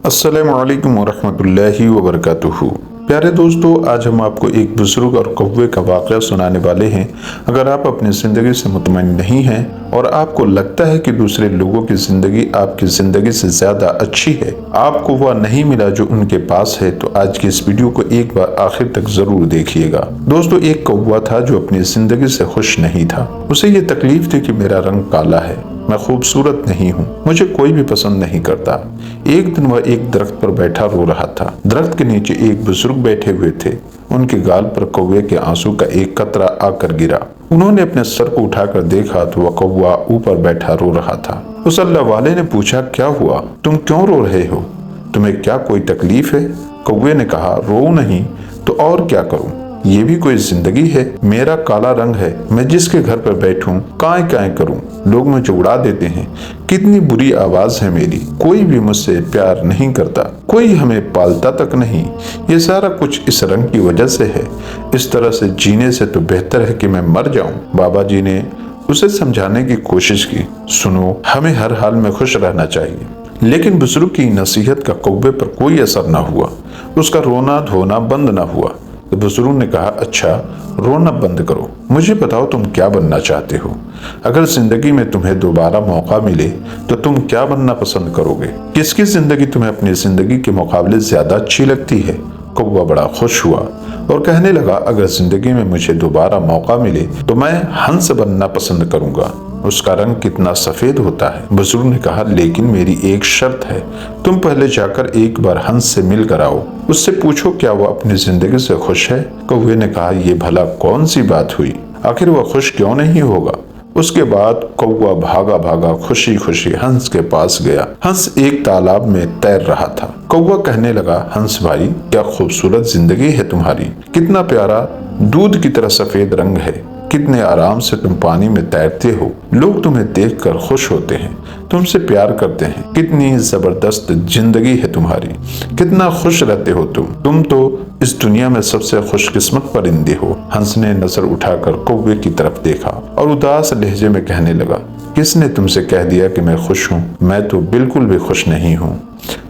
अस्सलामुअलैकुम वरहमतुल्लाहि वबरकातुहू। प्यारे दोस्तों, आज हम आपको एक बुजुर्ग और कौवे का वाक़या सुनाने वाले हैं। अगर आप अपनी ज़िंदगी से मुतमईन नहीं हैं और आपको लगता है कि दूसरे लोगों की ज़िंदगी आपकी ज़िंदगी से ज़्यादा अच्छी है, आपको वह नहीं मिला जो उनके पास है, तो आज की इस वीडियो को एक बार आखिर तक ज़रूर देखिएगा। दोस्तों, एक कौवा था जो अपनी ज़िंदगी से खुश नहीं था। उसे ये तकलीफ थी कि मेरा रंग काला है, मैं खूबसूरत नहीं हूँ, मुझे कोई भी पसंद नहीं करता। एक दिन वह एक दरख्त पर बैठा रो रहा था। दरख्त के नीचे एक बुजुर्ग बैठे हुए थे। उनके गाल पर कौवे के आंसू का एक कतरा आकर गिरा। उन्होंने अपने सर को उठाकर देखा तो वह कौवा ऊपर बैठा रो रहा था। उस अल्लाह वाले ने पूछा, क्या हुआ, तुम क्यों रो रहे हो, तुम्हें क्या कोई तकलीफ है? कौवे ने कहा, रो नहीं तो और क्या करूं, ये भी कोई जिंदगी है? मेरा काला रंग है, मैं जिसके घर पर बैठूं काए काए करूं, लोग मुझे उड़ा देते हैं। कितनी बुरी आवाज है मेरी, कोई भी मुझसे प्यार नहीं करता, कोई हमें पालता तक नहीं। ये सारा कुछ इस रंग की वजह से है। इस तरह से जीने से तो बेहतर है कि मैं मर जाऊं। बाबा जी ने उसे समझाने की कोशिश की, सुनो, हमें हर हाल में खुश रहना चाहिए। लेकिन बुजुर्ग की नसीहत का कौवे पर कोई असर न हुआ। उसका रोना धोना बंद न हुआ। तो बुजुर्ग ने कहा, अच्छा, रोना बंद करो, मुझे बताओ तुम क्या बनना चाहते हो? अगर जिंदगी में तुम्हें दोबारा मौका मिले तो तुम क्या बनना पसंद करोगे? किसकी जिंदगी तुम्हें अपनी जिंदगी के मुकाबले ज्यादा अच्छी लगती है? कौवा बड़ा खुश हुआ और कहने लगा, अगर जिंदगी में मुझे दोबारा मौका मिले तो मैं हंस बनना पसंद करूंगा। उसका रंग कितना सफेद होता है। बुजुर्ग ने कहा, लेकिन मेरी एक शर्त है, तुम पहले जाकर एक बार हंस से मिल कर आओ, उससे पूछो क्या वह अपनी जिंदगी से खुश है। कौवे ने कहा, यह भला कौन सी बात हुई, आखिर वह खुश क्यों नहीं होगा? उसके बाद कौवा भागा भागा खुशी खुशी हंस के पास गया। हंस एक तालाब में तैर रहा था। कौवा कहने लगा, हंस भाई, क्या खूबसूरत जिंदगी है तुम्हारी, कितना प्यारा दूध की तरह सफेद रंग है, कितने आराम से तुम पानी में तैरते हो, लोग तुम्हें देखकर खुश होते हैं, तुमसे प्यार करते हैं, कितनी जबरदस्त जिंदगी है तुम्हारी, कितना खुश रहते हो तुम तो इस दुनिया में सबसे खुशकिस्मत परिंदे हो। हंस ने नजर उठाकर कौवे की तरफ देखा और उदास लहजे में कहने लगा, किसने तुमसे कह दिया कि मैं खुश हूँ? मैं तो बिल्कुल भी खुश नहीं हूँ।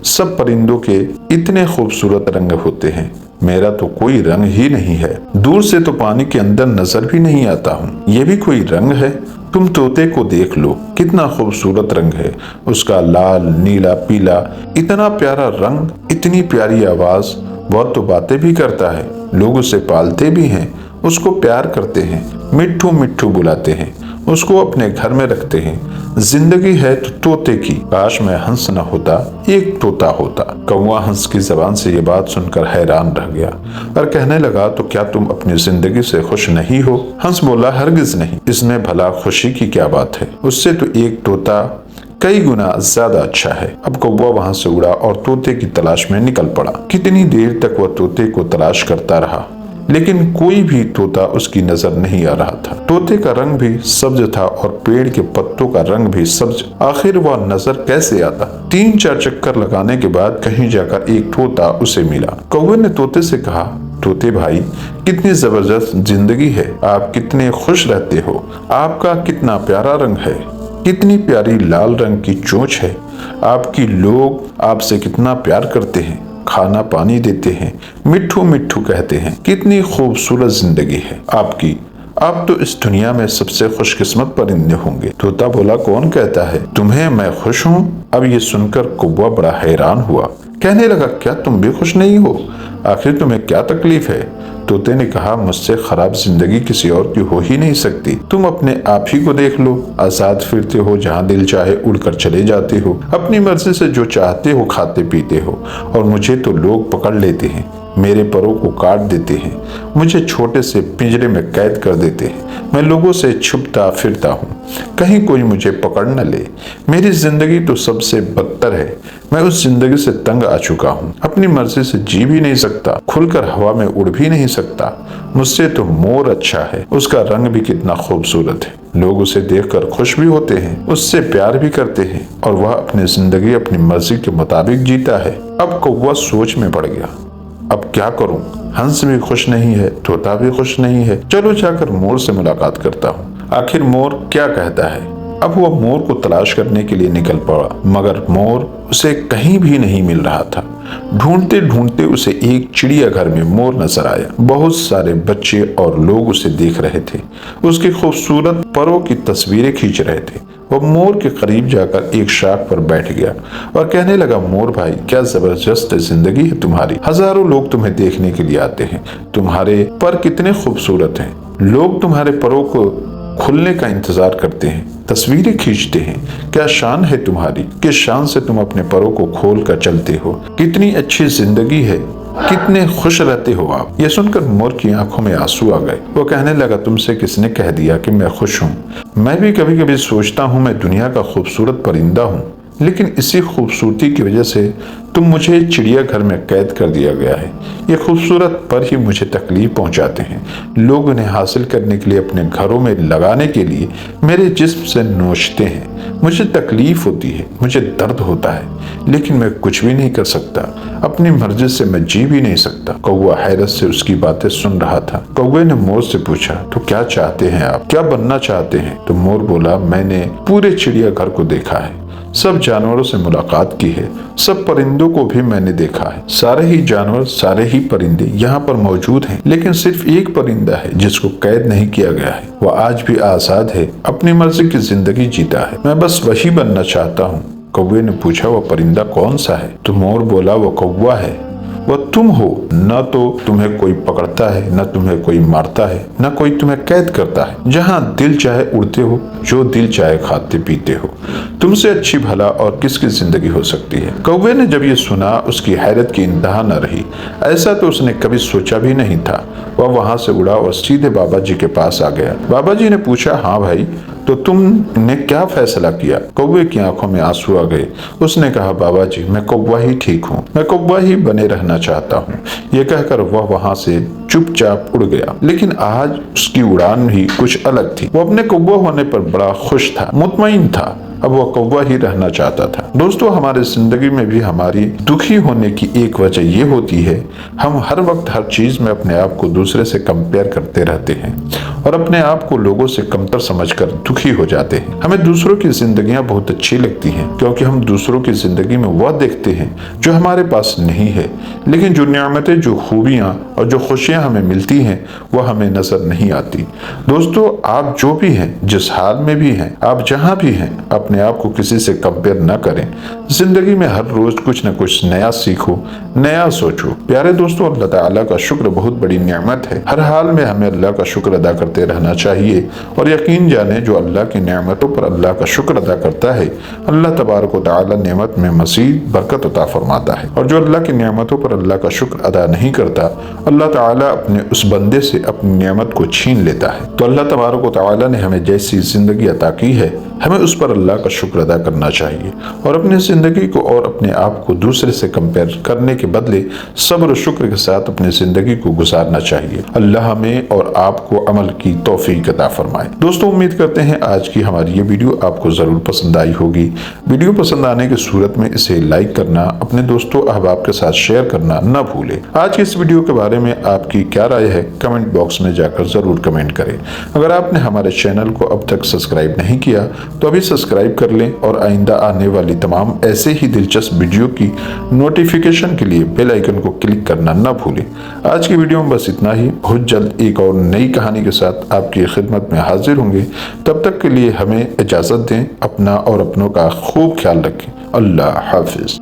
सब परिंदों के इतने खूबसूरत रंग होते हैं, मेरा तो कोई रंग ही नहीं है, दूर से तो पानी के अंदर नजर भी नहीं आता हूँ, ये भी कोई रंग है? तुम तोते को देख लो, कितना खूबसूरत रंग है, उसका लाल नीला पीला, इतना प्यारा रंग, इतनी प्यारी आवाज, वह तो बातें भी करता है, लोग उसे पालते भी हैं, उसको प्यार करते हैं, मिट्ठू मिट्ठू बुलाते हैं, उसको अपने घर में रखते हैं। जिंदगी है तो तोते की, काश मैं हंस न होता, एक तोता होता। कौवा हंस की जबान से ये बात सुनकर हैरान रह गया और कहने लगा, तो क्या तुम अपनी जिंदगी से खुश नहीं हो? हंस बोला, हरगिज नहीं, इसमें भला खुशी की क्या बात है, उससे तो एक तोता कई गुना ज्यादा अच्छा है। अब कौवा वहां से उड़ा और तोते की तलाश में निकल पड़ा। कितनी देर तक वह तोते को तलाश करता रहा, लेकिन कोई भी तोता उसकी नजर नहीं आ रहा था। तोते का रंग भी सब्ज था और पेड़ के पत्तों का रंग भी सब्ज, आखिर वह नजर कैसे आता? 3-4 चक्कर लगाने के बाद कहीं जाकर एक तोता उसे मिला। कौवे ने तोते से कहा, तोते भाई, कितनी जबरदस्त जिंदगी है, आप कितने खुश रहते हो, आपका कितना प्यारा रंग है, कितनी प्यारी लाल रंग की चोंच है, आपकी लोग आपसे कितना प्यार करते हैं, खाना पानी देते हैं, मिट्ठू मिट्ठू कहते हैं, कितनी खूबसूरत जिंदगी है आपकी, आप तो इस दुनिया में सबसे खुशकिस्मत परिंदे होंगे। तोता बोला, कौन कहता है तुम्हें मैं खुश हूँ? अब ये सुनकर कौवा बड़ा हैरान हुआ, कहने लगा, क्या तुम भी खुश नहीं हो? आखिर तुम्हें क्या तकलीफ है? तोते ने कहा, मुझसे खराब जिंदगी किसी और की हो ही नहीं सकती, तुम अपने आप ही को देख लो, आजाद फिरते हो, जहाँ दिल चाहे उड़कर चले जाते हो, अपनी मर्जी से जो चाहते हो खाते पीते हो, और मुझे तो लोग पकड़ लेते हैं, मेरे परों को काट देते हैं, मुझे छोटे से पिंजरे में कैद कर देते हैं, मैं लोगों से छुपता फिरता हूँ, कहीं कोई मुझे पकड़ न ले, मेरी जिंदगी तो सबसे बदतर है, मैं उस जिंदगी से तंग आ चुका हूँ, अपनी मर्जी से जी भी नहीं सकता, खुलकर हवा में उड़ भी नहीं सकता, मुझसे तो मोर अच्छा है, उसका रंग भी कितना खूबसूरत है, लोग उसे देखकर खुश भी होते हैं, उससे प्यार भी करते हैं, और वह अपनी जिंदगी अपनी मर्जी के मुताबिक जीता है। अब कौवा सोच में पड़ गया, अब क्या करूं? हंस भी खुश नहीं है, तोता भी खुश नहीं है, चलो जाकर मोर से मुलाकात करता हूँ, आखिर मोर क्या कहता है। अब वह मोर को तलाश करने के लिए निकल पड़ा, मगर मोर उसे कहीं भी नहीं मिल रहा था। ढूंढते ढूंढते उसे एक चिड़ियाघर में मोर नजर आया। बहुत सारे बच्चे और लोग उसे देख रहे थे, उसके खूबसूरत परों की तस्वीरें खींच रहे थे। वह मोर के करीब जाकर एक शाख पर बैठ गया और कहने लगा, मोर भाई, क्या जबरदस्त जिंदगी है तुम्हारी। हजारों लोग तुम्हें देखने के लिए आते हैं, तुम्हारे पर कितने खूबसूरत हैं। लोग तुम्हारे परों को खुलने का इंतजार करते हैं, तस्वीरें खींचते हैं। क्या शान है तुम्हारी, किस शान से तुम अपने परों को खोल कर चलते हो। कितनी अच्छी जिंदगी है, कितने खुश रहते हो आप। ये सुनकर मोर की आंखों में आंसू आ गए। वो कहने लगा, तुमसे किसने कह दिया कि मैं खुश हूँ। मैं भी कभी कभी सोचता हूँ मैं दुनिया का खूबसूरत परिंदा हूँ, लेकिन इसी खूबसूरती की वजह से तुम मुझे चिड़ियाघर में कैद कर दिया गया है। ये खूबसूरत पर ही मुझे तकलीफ पहुंचाते हैं। लोग उन्हें हासिल करने के लिए अपने घरों में लगाने के लिए मेरे जिस्म से नोचते हैं। मुझे तकलीफ होती है, मुझे दर्द होता है, लेकिन मैं कुछ भी नहीं कर सकता। अपनी मर्जी से मैं जी भी नहीं सकता। कौवा हैरत से उसकी बातें सुन रहा था। कौवे ने मोर से पूछा, तो क्या चाहते हैं आप, क्या बनना चाहते हैं। तो मोर बोला, मैंने पूरे चिड़ियाघर को देखा है, सब जानवरों से मुलाकात की है, सब परिंदों को भी मैंने देखा है। सारे ही जानवर, सारे ही परिंदे यहाँ पर मौजूद हैं, लेकिन सिर्फ एक परिंदा है जिसको कैद नहीं किया गया है। वह आज भी आजाद है, अपनी मर्जी की जिंदगी जीता है। मैं बस वही बनना चाहता हूँ। कौवे ने पूछा, वह परिंदा कौन सा है। तो मोर बोला, वह कौवा है। वह तुम हो। न तो तुम्हें कोई पकड़ता है, न तुम्हें कोई मारता है, न कोई तुम्हें कैद करता है। जहाँ दिल चाहे उड़ते हो, जो दिल चाहे खाते पीते हो। तुमसे अच्छी भला और किसकी जिंदगी हो सकती है। कौवे ने जब ये सुना, उसकी हैरत की इंतहा न रही। ऐसा तो उसने कभी सोचा भी नहीं था। वह वहां से उड़ा और सीधे बाबा जी के पास आ गया। बाबा जी ने पूछा, हाँ भाई, तो तुमने क्या फैसला किया। कौवे की आंखों में आंसू आ गए। उसने कहा, बाबा जी, मैं कौवा ही ठीक हूँ, मैं कौवा ही बने रहना चाहता हूँ। ये कहकर वह वहां से चुपचाप उड़ गया। लेकिन आज उसकी उड़ान भी कुछ अलग थी। वो अपने कौवा होने पर बड़ा खुश था, मुतमईन था। अब वह कौवा ही रहना चाहता था। दोस्तों, हमारे जिंदगी में भी हमारी दुखी होने की एक वजह ये होती है, हम हर वक्त हर चीज में अपने आप को दूसरे से कंपेयर करते रहते हैं और अपने आप को लोगों से कमतर समझकर दुखी हो जाते हैं। हमें दूसरों की जिंदगियां बहुत अच्छी लगती हैं, क्योंकि हम दूसरों की जिंदगी में वह देखते हैं जो हमारे पास नहीं है। लेकिन जो नियामतें, जो खूबियां और जो खुशियां हमें मिलती हैं, वह हमें नजर नहीं आती। दोस्तों, आप जो भी हैं, जिस हाल में भी हैं, आप जहां भी हैं, अपने आप को किसी से कंपेयर न करें। जिंदगी में हर रोज कुछ न कुछ नया सीखो, नया सोचो। प्यारे दोस्तों, अल्लाह ताला का शुक्र बहुत बड़ी नियामत है। हर हाल में हमें अल्लाह का शुक्र अदा करते रहना चाहिए और यकीन जाने, जो अल्लाह की नियामतों पर अल्लाह का शुक्र अदा करता है, अल्लाह तबारक व तआला नेमत में मज़ीद बरकत अता फरमाता है। और जो अल्लाह की नियामतों पर अल्लाह का शुक्र अदा नहीं करता, अल्लाह ताला अपने उस बंदे से अपनी नियामत को छीन लेता है। तो अल्लाह तबारक व तआला ने हमें जैसी जिंदगी अता की है, हमें उस पर अल्लाह का शुक्र अदा करना चाहिए और अपनी जिंदगी को और अपने आप को दूसरे से कंपेयर करने के बदले सब्र और शुक्र के साथ अपनी जिंदगी को गुजारना चाहिए। अल्लाह हमें और आपको अमल की तौफीक अता फरमाए। दोस्तों, उम्मीद करते हैं आज की हमारी ये वीडियो आपको जरूर पसंद आई होगी। वीडियो पसंद आने की सूरत में इसे लाइक करना, अपने दोस्तों अहबाब के साथ शेयर करना न भूलें। आज की इस वीडियो के बारे में आपकी क्या राय है, कमेंट बॉक्स में जाकर जरूर कमेंट करें। अगर आपने हमारे चैनल को अब तक सब्सक्राइब नहीं किया तो अभी सब्सक्राइब कर लें और आइंदा आने वाली तमाम ऐसे ही दिलचस्प वीडियो की नोटिफिकेशन के लिए बेल आइकन को क्लिक करना ना भूलें। आज की वीडियो में बस इतना ही। बहुत जल्द एक और नई कहानी के साथ आपकी खिदमत में हाजिर होंगे। तब तक के लिए हमें इजाजत दें। अपना और अपनों का खूब ख्याल रखें। अल्लाह हाफिज।